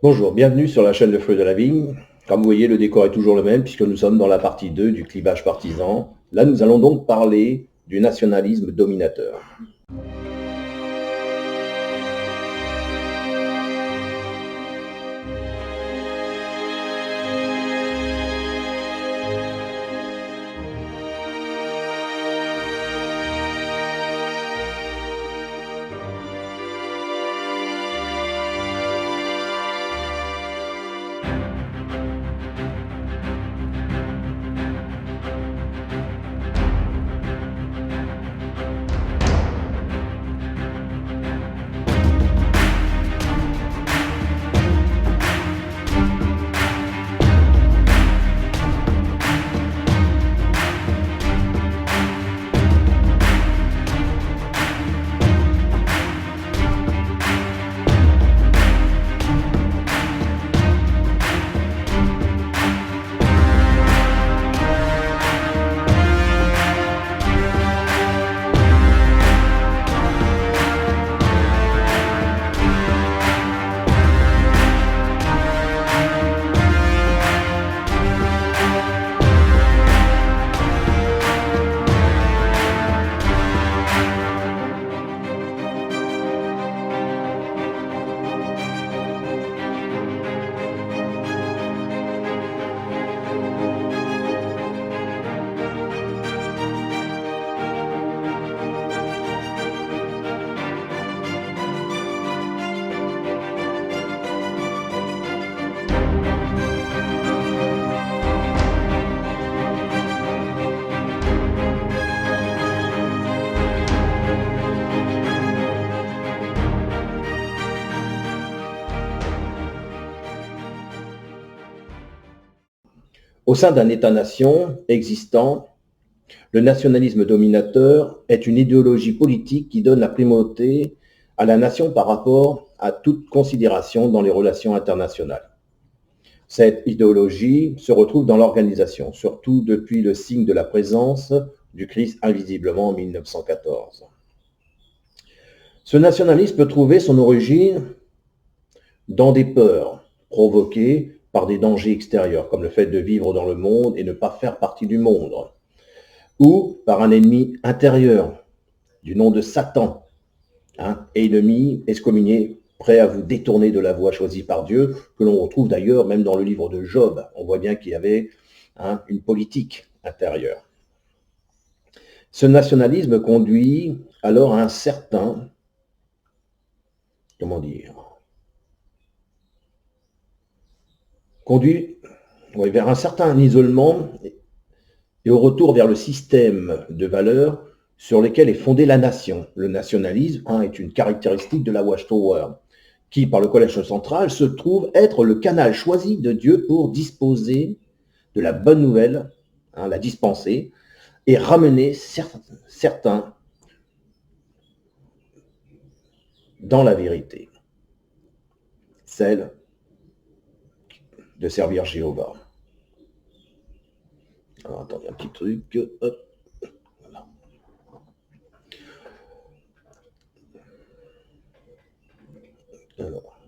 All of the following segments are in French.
Bonjour, bienvenue sur la chaîne de Fruits de la Vigne. Comme vous voyez, le décor est toujours le même puisque nous sommes dans la partie 2 du clivage partisan. Là, nous allons donc parler du nationalisme dominateur. Au sein d'un État-nation existant, le nationalisme dominateur est une idéologie politique qui donne la primauté à la nation par rapport à toute considération dans les relations internationales. Cette idéologie se retrouve dans l'organisation, surtout depuis le signe de la présence du Christ invisiblement en 1914. Ce nationalisme peut trouver son origine dans des peurs provoquées par des dangers extérieurs, comme le fait de vivre dans le monde et ne pas faire partie du monde, ou par un ennemi intérieur, du nom de Satan, ennemi excommunié, prêt à vous détourner de la voie choisie par Dieu, que l'on retrouve d'ailleurs même dans le livre de Job. On voit bien qu'il y avait une politique intérieure. Ce nationalisme conduit alors à un certain, conduit vers un certain isolement et au retour vers le système de valeurs sur lesquels est fondée la nation. Le nationalisme est une caractéristique de la Watchtower, qui, par le Collège central, se trouve être le canal choisi de Dieu pour disposer de la bonne nouvelle, la dispenser, et ramener certains dans la vérité, celle de servir Jéhovah. Alors, attendez un petit truc. Hop. Voilà. Alors,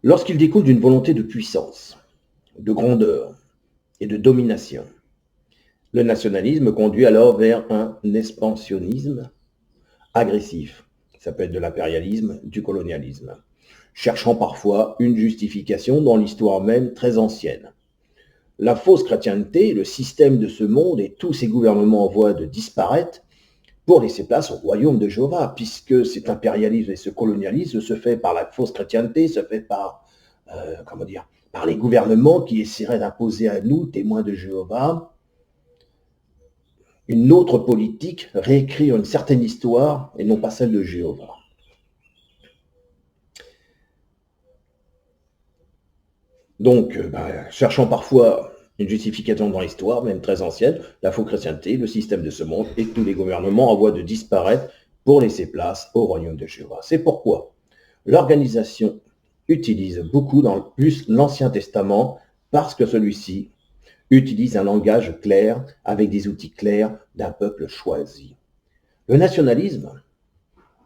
lorsqu'il découle d'une volonté de puissance, de grandeur et de domination, le nationalisme conduit alors vers un expansionnisme agressif. Ça peut être de l'impérialisme, du colonialisme, cherchant parfois une justification dans l'histoire même très ancienne. La fausse chrétienté, le système de ce monde et tous ses gouvernements en voie de disparaître pour laisser place au royaume de Jéhovah, puisque cet impérialisme et ce colonialisme se fait par la fausse chrétienté, se fait par, par les gouvernements qui essaieraient d'imposer à nous, témoins de Jéhovah, une autre politique, réécrire une certaine histoire et non pas celle de Jéhovah. Donc, cherchant parfois une justification dans l'histoire, même très ancienne, la faux chrétienté, le système de ce monde et tous les gouvernements en voie de disparaître pour laisser place au royaume de Jéhovah. C'est pourquoi l'organisation utilise beaucoup dans plus l'Ancien Testament, parce que celui-ci utilise un langage clair, avec des outils clairs d'un peuple choisi. Le nationalisme,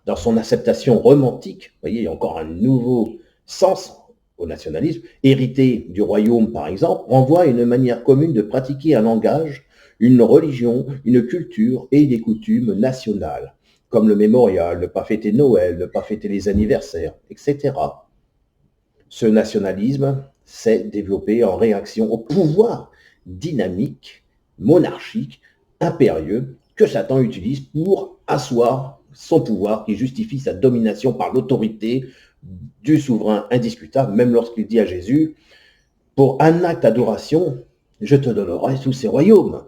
dans son acceptation romantique, vous voyez, il y a encore un nouveau sens au nationalisme, hérité du royaume par exemple, renvoie à une manière commune de pratiquer un langage, une religion, une culture et des coutumes nationales, comme le mémorial, ne pas fêter Noël, ne pas fêter les anniversaires, etc. Ce nationalisme s'est développé en réaction au pouvoir dynamique, monarchique, impérieux que Satan utilise pour asseoir son pouvoir qui justifie sa domination par l'autorité du souverain indiscutable, même lorsqu'il dit à Jésus, pour un acte d'adoration, je te donnerai tous ces royaumes.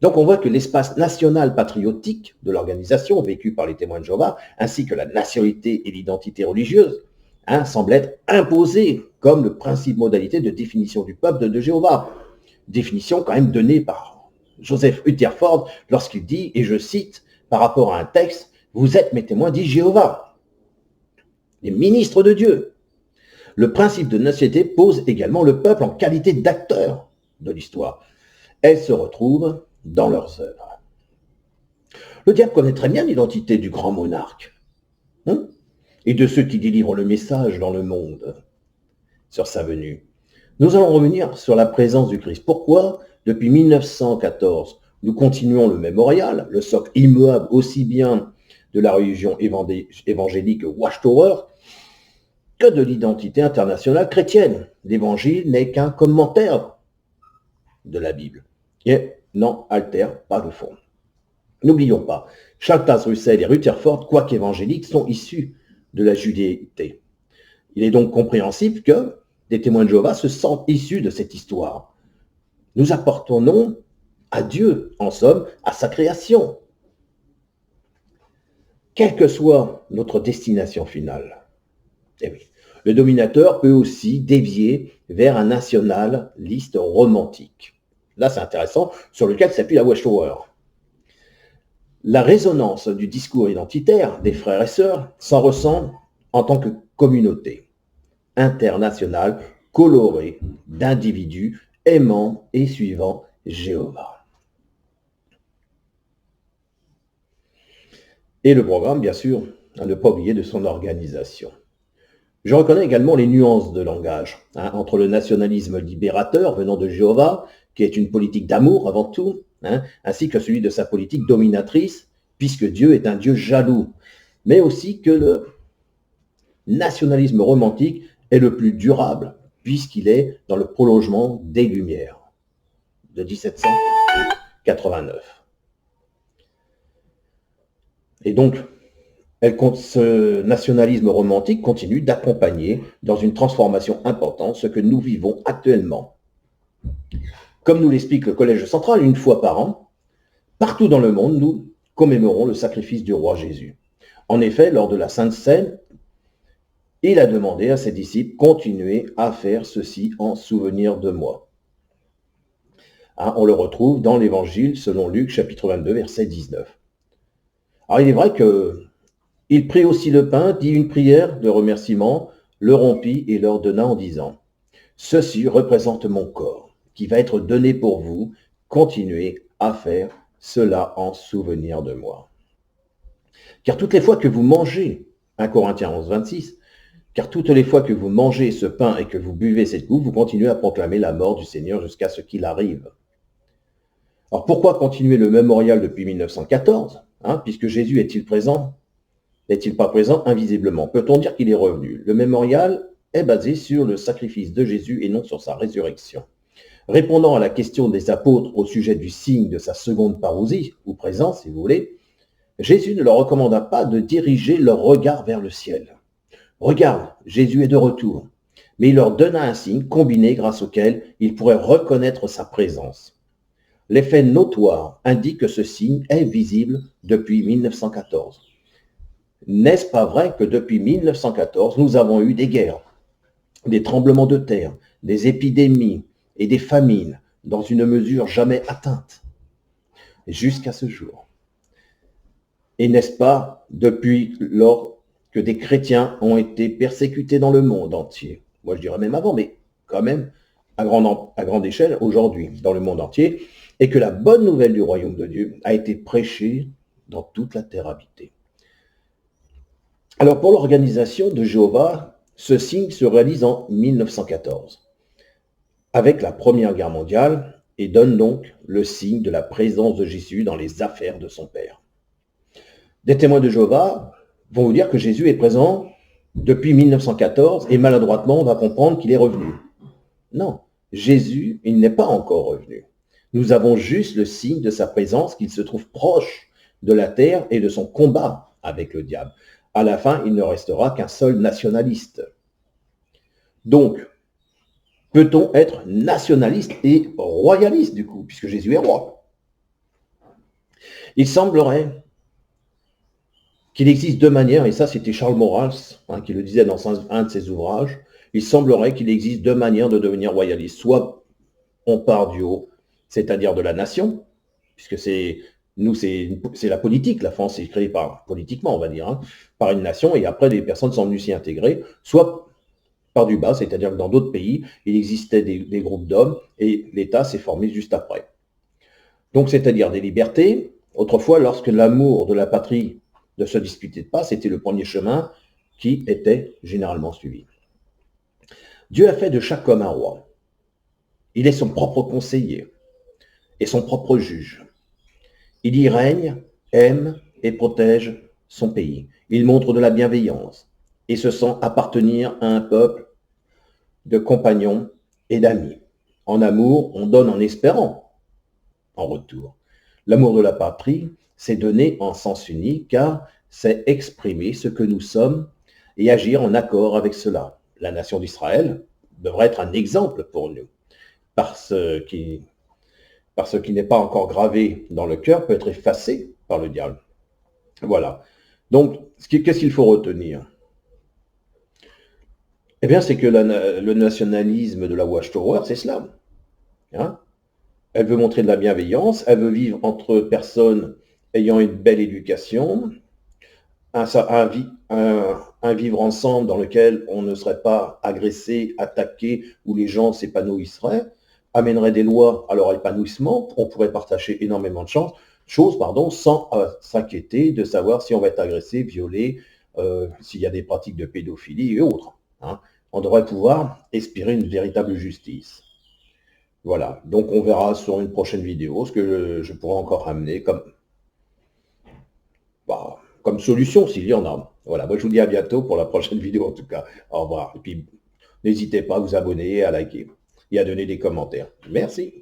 Donc on voit que l'espace national patriotique de l'organisation vécue par les témoins de Jéhovah, ainsi que la nationalité et l'identité religieuse, semblent être imposés comme le principe modalité de définition du peuple de Jéhovah. Définition quand même donnée par Joseph Rutherford lorsqu'il dit, et je cite, par rapport à un texte, « Vous êtes mes témoins, dit Jéhovah, les ministres de Dieu ». Le principe de nationalité pose également le peuple en qualité d'acteur de l'histoire. Elle se retrouve dans leurs œuvres. Le diable connaît très bien l'identité du grand monarque et de ceux qui délivrent le message dans le monde sur sa venue. Nous allons revenir sur la présence du Christ. Pourquoi, depuis 1914, nous continuons le mémorial, le socle immuable aussi bien de la religion évangélique Watchtower que de l'identité internationale chrétienne. L'évangile n'est qu'un commentaire de la Bible et n'en altère pas le fond. N'oublions pas, Charles Russell et Rutherford, quoique évangéliques, sont issus de la judéité. Il est donc compréhensible que des témoins de Jéhovah se sentent issus de cette histoire. Nous appartenons à Dieu, en somme, à sa création. Quelle que soit notre destination finale, eh oui, le dominateur peut aussi dévier vers un nationaliste romantique. Là, c'est intéressant, sur lequel s'appuie la Watchtower. La résonance du discours identitaire des frères et sœurs s'en ressent en tant que communauté internationale colorée d'individus aimant et suivant Jéhovah. Et le programme, bien sûr, à ne pas oublier de son organisation. Je reconnais également les nuances de langage entre le nationalisme libérateur venant de Jéhovah, qui est une politique d'amour avant tout, ainsi que celui de sa politique dominatrice, puisque Dieu est un Dieu jaloux, mais aussi que le nationalisme romantique est le plus durable, puisqu'il est dans le prolongement des Lumières de 1789. Et donc, ce nationalisme romantique continue d'accompagner dans une transformation importante ce que nous vivons actuellement. Comme nous l'explique le Collège central, une fois par an, partout dans le monde, nous commémorons le sacrifice du roi Jésus. En effet, lors de la Sainte Seine, il a demandé à ses disciples, continuez à faire ceci en souvenir de moi. On le retrouve dans l'Évangile selon Luc, chapitre 22, verset 19. Alors, il est vrai qu'il prit aussi le pain, dit une prière de remerciement, le rompit et leur donna en disant, « Ceci représente mon corps, qui va être donné pour vous, continuez à faire cela en souvenir de moi. » Car toutes les fois que vous mangez, 1 Corinthiens 11, 26, car toutes les fois que vous mangez ce pain et que vous buvez cette coupe, vous continuez à proclamer la mort du Seigneur jusqu'à ce qu'il arrive. Alors pourquoi continuer le mémorial depuis 1914 puisque Jésus est-il présent? N'est-il pas présent invisiblement? Peut-on dire qu'il est revenu? Le mémorial est basé sur le sacrifice de Jésus et non sur sa résurrection. Répondant à la question des apôtres au sujet du signe de sa seconde parousie, ou présence si vous voulez, Jésus ne leur recommanda pas de diriger leur regard vers le ciel. Regarde, Jésus est de retour. Mais il leur donna un signe combiné grâce auquel ils pourraient reconnaître sa présence. L'effet notoire indique que ce signe est visible depuis 1914. N'est-ce pas vrai que depuis 1914, nous avons eu des guerres, des tremblements de terre, des épidémies et des famines dans une mesure jamais atteinte jusqu'à ce jour? Et n'est-ce pas depuis lors que des chrétiens ont été persécutés dans le monde entier? Moi, je dirais même avant, mais quand même à grande échelle aujourd'hui dans le monde entier, et que la bonne nouvelle du royaume de Dieu a été prêchée dans toute la terre habitée. Alors pour l'organisation de Jéhovah, Ce signe se réalise en 1914, avec la Première Guerre mondiale, et donne donc le signe de la présence de Jésus dans les affaires de son Père. Des témoins de Jéhovah vont vous dire que Jésus est présent depuis 1914, et maladroitement, on va comprendre qu'il est revenu. Non, Jésus, il n'est pas encore revenu. Nous avons juste le signe de sa présence, qu'il se trouve proche de la terre et de son combat avec le diable. À la fin, il ne restera qu'un seul nationaliste. Donc, peut-on être nationaliste et royaliste du coup, puisque Jésus est roi? Il semblerait qu'il existe deux manières, et ça c'était Charles Maurras qui le disait dans un de ses ouvrages, il semblerait qu'il existe deux manières de devenir royaliste. Soit on part du haut, c'est-à-dire de la nation, puisque c'est la politique, la France est créée politiquement, on va dire, par une nation, et après des personnes sont venues s'y intégrer, soit par du bas, c'est-à-dire que dans d'autres pays, il existait des groupes d'hommes, et l'État s'est formé juste après. Donc c'est-à-dire des libertés. Autrefois, lorsque l'amour de la patrie ne se disputait pas, c'était le premier chemin qui était généralement suivi. Dieu a fait de chaque homme un roi. Il est son propre conseiller et son propre juge. Il y règne, aime et protège son pays. Il montre de la bienveillance et se sent appartenir à un peuple de compagnons et d'amis. En amour, on donne en espérant en retour. L'amour de la patrie, c'est donner en sens unique, car c'est exprimer ce que nous sommes et agir en accord avec cela. La nation d'Israël devrait être un exemple pour nous, parce qui n'est pas encore gravé dans le cœur peut être effacé par le diable. Voilà. Donc, qu'est-ce qu'il faut retenir? Eh bien, c'est que le nationalisme de la Watchtower, c'est cela. Elle veut montrer de la bienveillance, elle veut vivre entre personnes ayant une belle éducation, un vivre ensemble dans lequel on ne serait pas agressé, attaqué, où les gens s'épanouisseraient, amènerait des lois à leur épanouissement, on pourrait partager énormément de choses, sans s'inquiéter de savoir si on va être agressé, violé, s'il y a des pratiques de pédophilie et autres. On devrait pouvoir espérer une véritable justice. Voilà, donc on verra sur une prochaine vidéo ce que je pourrais encore amener comme solution s'il y en a. Voilà, moi je vous dis à bientôt pour la prochaine vidéo en tout cas. Au revoir. Et puis n'hésitez pas à vous abonner, à liker et à donner des commentaires. Merci.